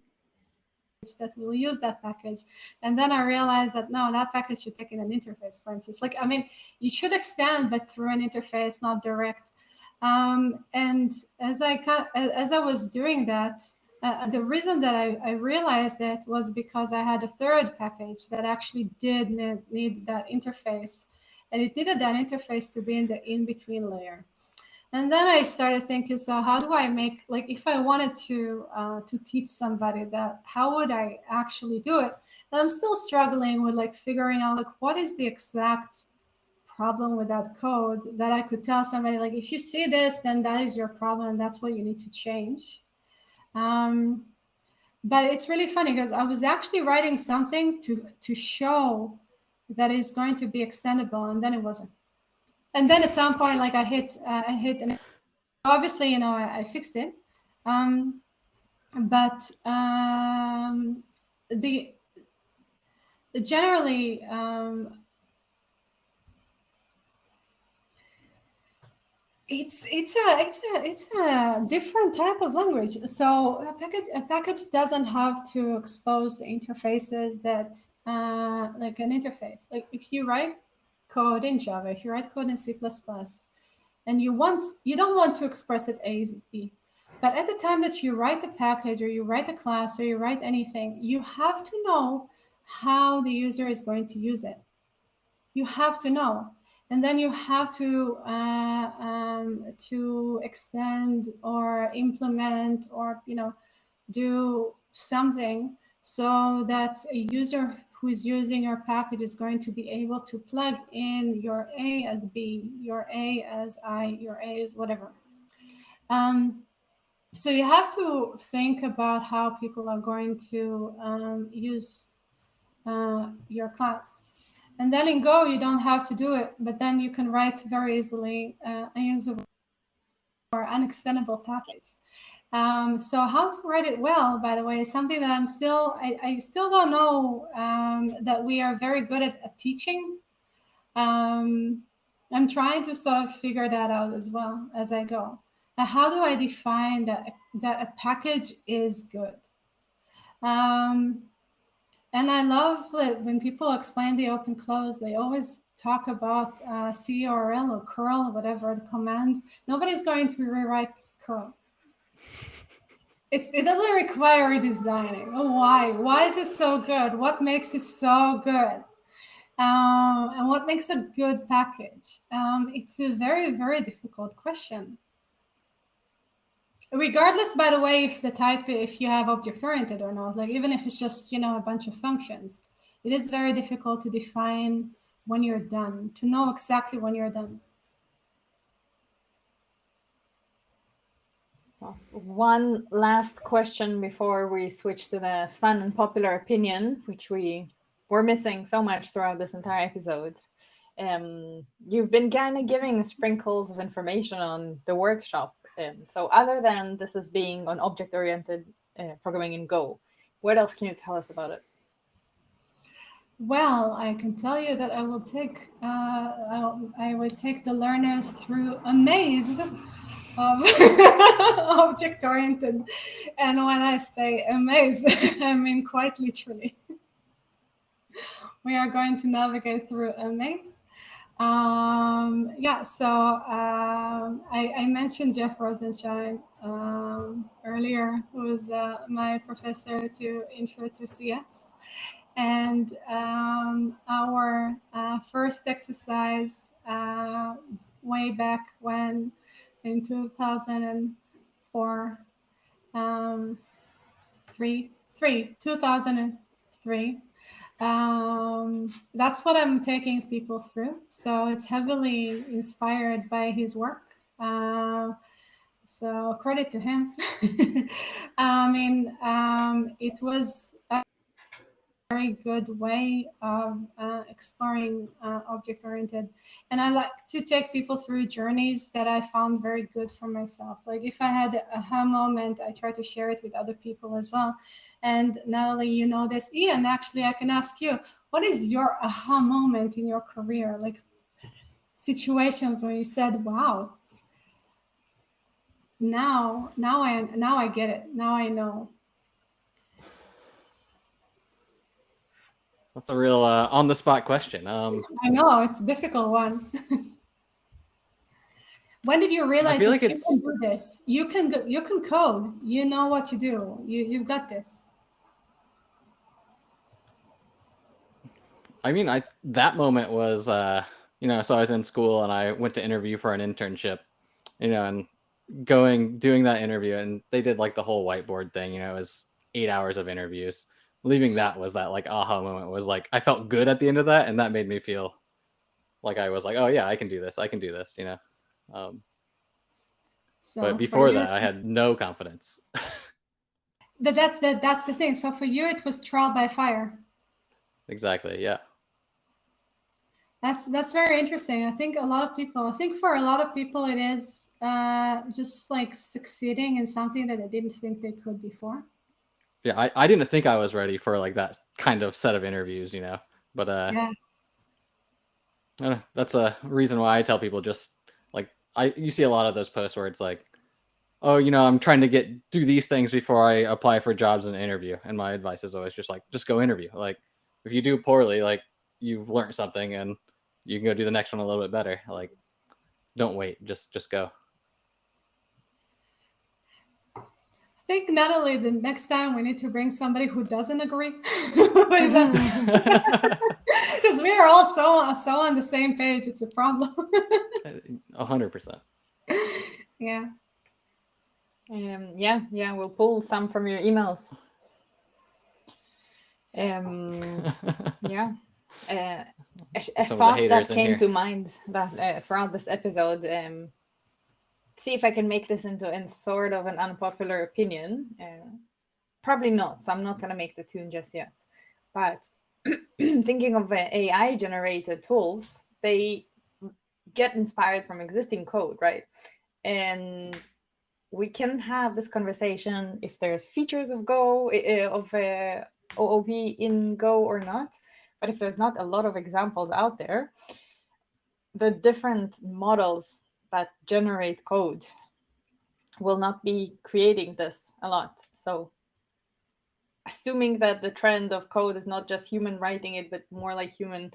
[SPEAKER 3] that will use that package, and then I realized that no, that package should take in an interface. For instance, like I mean, you should extend, but through an interface, not direct. And as I was doing that. The reason that I realized that was because I had a third package that actually did need that interface, and it needed that interface to be in the in-between layer. And then I started thinking, so how do I make, like, if I wanted to teach somebody that, how would I actually do it? And I'm still struggling with like figuring out like what is the exact problem with that code that I could tell somebody like, if you see this, then that is your problem, and that's what you need to change. But it's really funny because I was actually writing something to show that it's going to be extendable, and then it wasn't. And then at some point, like I hit, and obviously, I fixed it. But generally, it's a different type of language. So a package doesn't have to expose the interfaces that like an interface. Like if you write code in Java, if you write code in C++, and you don't want to express it A is B, but at the time that you write the package or you write a class or you write anything, you have to know how the user is going to use it. You have to know. And then you have to extend or implement or do something so that a user who is using your package is going to be able to plug in your A as B, your A as I, your A as whatever. So you have to think about how people are going to use your class. And then in Go, you don't have to do it, but then you can write very easily a usable or unextendable package. So how to write it well, by the way, is something that I still don't know that we are very good at teaching. I'm trying to sort of figure that out as well as I go. How do I define that a package is good? And I love that when people explain the open close, they always talk about curl or curl, whatever the command. Nobody's going to rewrite curl. It doesn't require redesigning. Oh, why? Why is it so good? What makes it so good? And what makes a good package? It's a very, very difficult question. Regardless, by the way, if you have object-oriented or not, like even if it's just, a bunch of functions, it is very difficult to define when you're done, to know exactly when you're done.
[SPEAKER 1] One last question before we switch to the fun and popular opinion, which we were missing so much throughout this entire episode. You've been kind of giving sprinkles of information on the workshop. So other than this as being on object-oriented programming in Go, what else can you tell us about it?
[SPEAKER 3] Well, I can tell you that I will take the learners through a maze of object-oriented. And when I say a maze, I mean quite literally. We are going to navigate through a maze. I mentioned Jeff Rosenshine earlier, who was my professor to Intro to CS. And our first exercise way back when in 2004, 2003. That's what I'm taking people through. So it's heavily inspired by his work. So credit to him. It was a very good way of exploring object-oriented. And I like to take people through journeys that I found very good for myself. Like if I had a aha moment, I try to share it with other people as well. And Natalie, you know this. Ian, actually, I can ask you, what is your aha moment in your career? Like situations where you said, wow, now I get it. Now I know.
[SPEAKER 4] That's a real on the spot question.
[SPEAKER 3] I know it's a difficult one. When did you realize that you can do this? You can code. You know what to do. You've got this.
[SPEAKER 4] I mean, that moment was, so I was in school and I went to interview for an internship, and doing that interview, and they did like the whole whiteboard thing. It was 8 hours of interviews. Leaving that was that like aha moment, was like I felt good at the end of that, and that made me feel like I was like, oh yeah, I can do this. But before that, I had no confidence.
[SPEAKER 3] But that's the thing. So for you, it was trial by fire.
[SPEAKER 4] Exactly. Yeah.
[SPEAKER 3] That's very interesting. I think for a lot of people, it is just like succeeding in something that they didn't think they could before.
[SPEAKER 4] Yeah, I didn't think I was ready for like that kind of set of interviews, but yeah. That's a reason why I tell people just like you see a lot of those posts where it's like, oh, I'm trying to do these things before I apply for jobs and interview, and my advice is always just go interview. Like if you do poorly, like you've learned something and you can go do the next one a little bit better. Like don't wait, just go.
[SPEAKER 3] I think, Natalie, the next time we need to bring somebody who doesn't agree with us. Because we are all so on the same page. It's a problem.
[SPEAKER 4] 100%.
[SPEAKER 3] Yeah.
[SPEAKER 1] Yeah, we'll pull some from your emails. Yeah. A thought that came to mind that throughout this episode, see if I can make this into sort of an unpopular opinion. Probably not, so I'm not going to make the tune just yet. But thinking of AI generated tools, they get inspired from existing code, right? And we can have this conversation if there's features of Go, of OOP in Go or not. But if there's not a lot of examples out there, the different models that generate code will not be creating this a lot. So assuming that the trend of code is not just human writing it, but more like human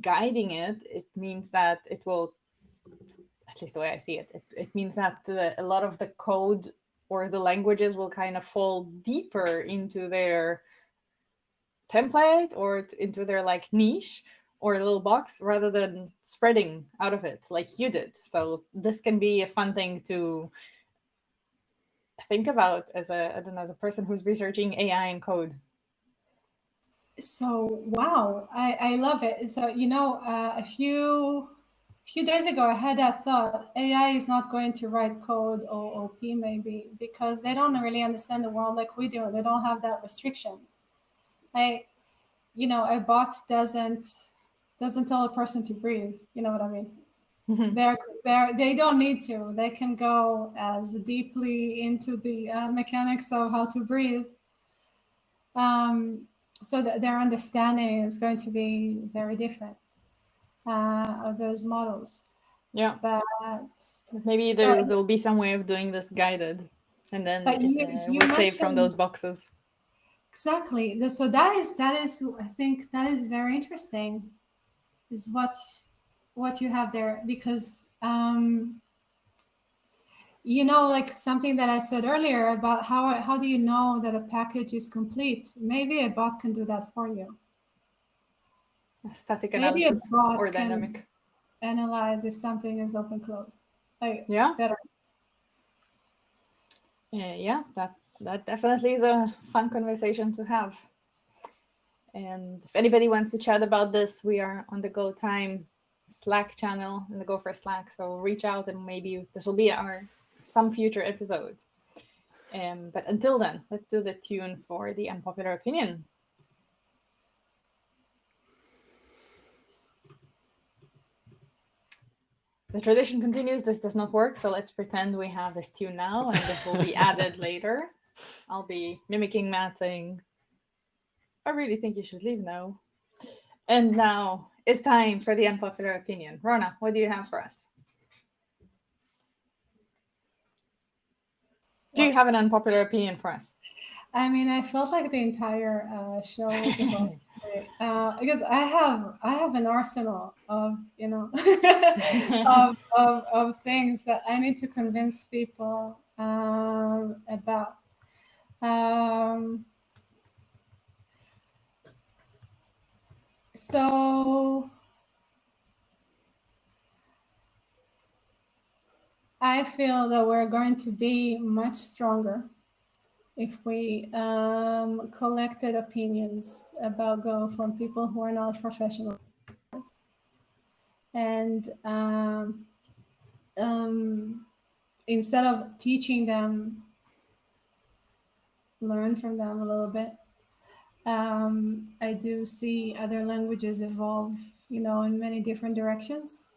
[SPEAKER 1] guiding it, it means that it will, at least the way I see it, it means that a lot of the code or the languages will kind of fall deeper into their template or into their like niche or a little box rather than spreading out of it like you did. So this can be a fun thing to think about as a person who's researching AI and code.
[SPEAKER 3] So wow, I love it. So a few days ago I had that thought, AI is not going to write code or OP maybe because they don't really understand the world like we do. They don't have that restriction. A bot doesn't tell a person to breathe. You know what I mean? Mm-hmm. They don't need to. They can go as deeply into the mechanics of how to breathe. So that their understanding is going to be very different of those models.
[SPEAKER 1] Yeah.
[SPEAKER 3] But
[SPEAKER 1] maybe there'll be some way of doing this guided, and then we'll save from those boxes.
[SPEAKER 3] Exactly. So that is I think that is very interesting. Is what you have there, because like something that I said earlier about how do you know that a package is complete? Maybe a bot can do that for you.
[SPEAKER 1] Static analysis or dynamic.
[SPEAKER 3] analyze if something is open closed. Like,
[SPEAKER 1] Yeah.
[SPEAKER 3] better.
[SPEAKER 1] Yeah, that definitely is a fun conversation to have. And if anybody wants to chat about this, we are on the Go Time Slack channel in the Gophers Slack. So reach out and maybe this will be some future episode. But until then, let's do the tune for the unpopular opinion. The tradition continues. This does not work, so let's pretend we have this tune now, and this will be added later. I'll be mimicking Matt saying, I really think you should leave now. And now it's time for the unpopular opinion. Rona, what do you have for us? Do you have an unpopular opinion for us?
[SPEAKER 3] I mean, I felt like the entire show was about because I have an arsenal of of things that I need to convince people about. So I feel that we're going to be much stronger if we collected opinions about Go from people who are not professionals. And instead of teaching them, learn from them a little bit. I do see other languages evolve, in many different directions.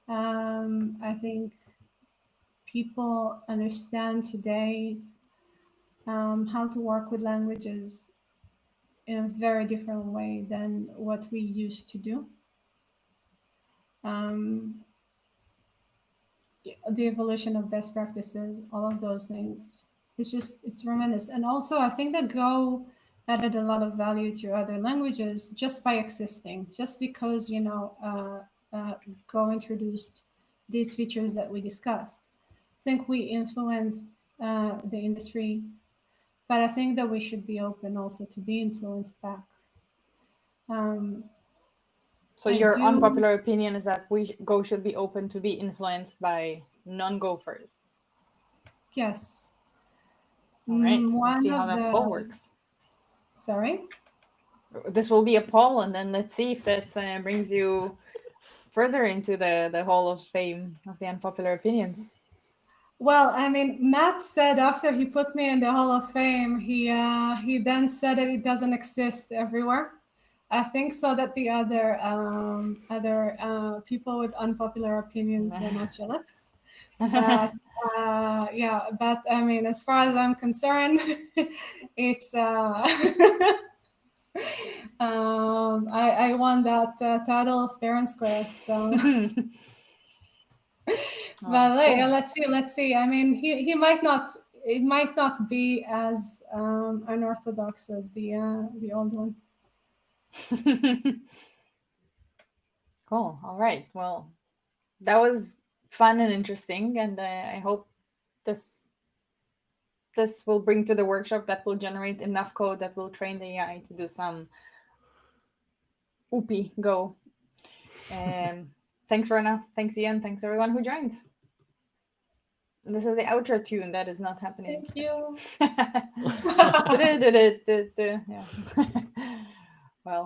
[SPEAKER 3] I think people understand today how to work with languages in a very different way than what we used to do. The evolution of best practices, all of those things, it's tremendous. And also, I think that Go added a lot of value to other languages just by existing, just because, Go introduced these features that we discussed. I think we influenced the industry, but I think that we should be open also to be influenced back.
[SPEAKER 1] So your unpopular opinion is that Go should be open to be influenced by non-Gophers.
[SPEAKER 3] Yes.
[SPEAKER 1] All right. Let's see how that poll works.
[SPEAKER 3] Sorry?
[SPEAKER 1] This will be a poll, and then let's see if that brings you further into the Hall of Fame of the unpopular opinions.
[SPEAKER 3] Well, I mean, Matt said after he put me in the Hall of Fame, he then said that it doesn't exist everywhere. I think so that the other people with unpopular opinions are not jealous. But but I mean, as far as I'm concerned, it's I won that title fair and square. So. But let's see. I mean, he might not. It might not be as unorthodox as the old one.
[SPEAKER 1] Cool. All right. Well, that was fun and interesting, and I hope this will bring to the workshop that will generate enough code that will train the AI to do some OOP Go. Thanks, Rona. Thanks, Ian. Thanks, everyone who joined. This is the outro tune that is not happening.
[SPEAKER 3] Thank you.
[SPEAKER 1] Yeah. Well.